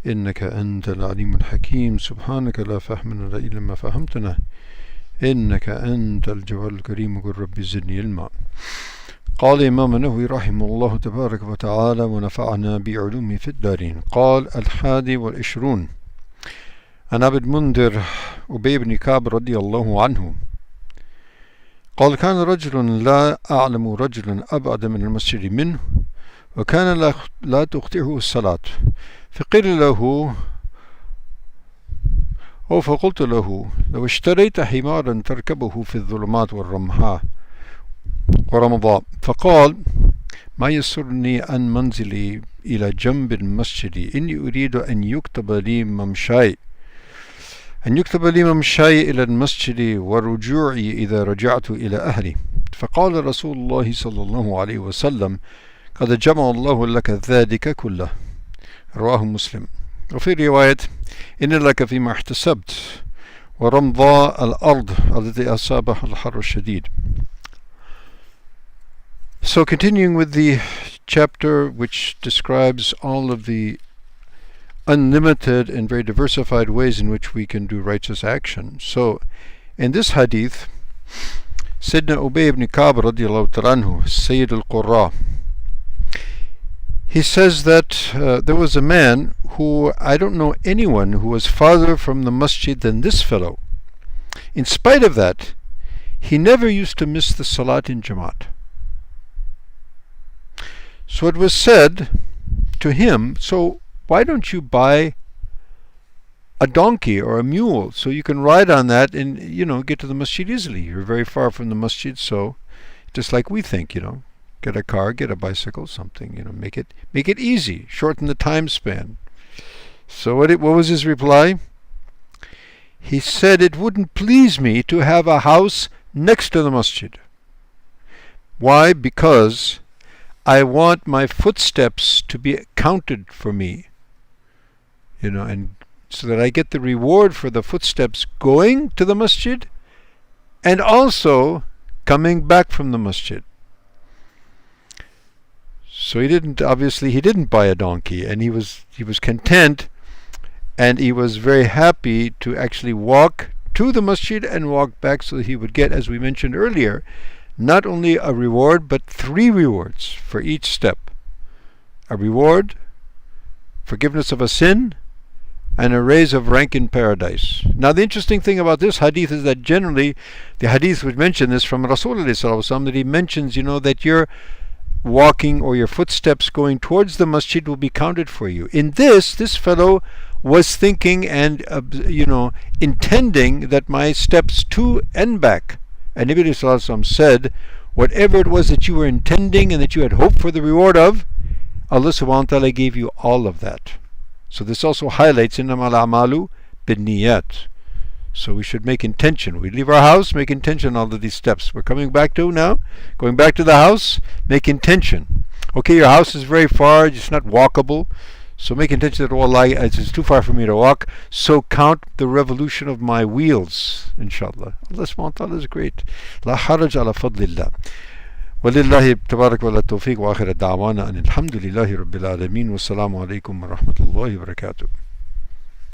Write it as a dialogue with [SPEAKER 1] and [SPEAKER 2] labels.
[SPEAKER 1] إنك أنت العليم الحكيم سبحانك لا فهم لنا إلا ما فهمتنا إنك أنت الجواد الكريم قل رب زدني علما. قال إمام النووي رحمه الله تبارك وتعالى ونفعنا بعلومه في الدارين. قال 21 عن أبي المنذر أبي بن كعب رضي الله عنه قال كان رجل لا أعلم رجلا أبعد من المسجد منه وكان لا تخطئه الصلاة فقيل له أو فقلت له لو اشتريت حمارا تركبه في الظلمات والرمحاء ورمضاء فقال ما يسرني أن منزلي إلى جنب المسجد إني أريد أن يكتب لي ممشاي إلى المسجد ورجوعي إذا رجعت إلى أهلي. فقال رسول الله صلى الله عليه وسلم قد جمع الله لك ذلك كله. رواه مسلم. وفي رواية إن لك فيما احتسبت ورمضاء الأرض التي أصابها الحر الشديد. So continuing with the chapter which describes all of the unlimited and very diversified ways in which we can do righteous action. So in this hadith, Sayyidina Ubay ibn Ka'b radiallahu ta'ala anhu, Sayyid al-Qurra, he says that there was a man who, I don't know anyone who was farther from the masjid than this fellow. In spite of that, he never used to miss the salat in Jamaat. So it was said to him, so why don't you buy a donkey or a mule so you can ride on that and, get to the masjid easily? You're very far from the masjid, so just like we think, get a car, get a bicycle, something, make it easy, shorten the time span. So what was his reply? He said, it wouldn't please me to have a house next to the masjid. Why? Because I want my footsteps to be counted for me, and so that I get the reward for the footsteps going to the masjid and also coming back from the masjid. So he didn't buy a donkey, and he was content, and he was very happy to actually walk to the masjid and walk back, so that he would get, as we mentioned earlier, not only a reward but 3 rewards for each step. A reward, forgiveness of a sin, and a raise of rank in paradise. Now the interesting thing about this hadith is that generally the hadith would mention this from Rasulullah, that he mentions, that your walking or your footsteps going towards the masjid will be counted for you. In this fellow was thinking and intending that my steps to and back. And Nabi Sallallahu Alaihi Wasallam said, whatever it was that you were intending and that you had hoped for the reward of, Allah subhanahu wa ta'ala gave you all of that. So this also highlights innamal a'malu binniyat. So we should make intention. We leave our house, make intention all of these steps. We're going back to the house, make intention. Okay, your house is very far, it's not walkable. So make intention that, oh Allah, it's too far for me to walk, so count the revolution of my wheels, inshallah. Allah subhanahu wa ta'ala is great. La haraj ala fadlillah. ولله تبارك ولا التوفيق وآخر الدعوانا أن الحمد لله رب العالمين والسلام عليكم ورحمة الله وبركاته.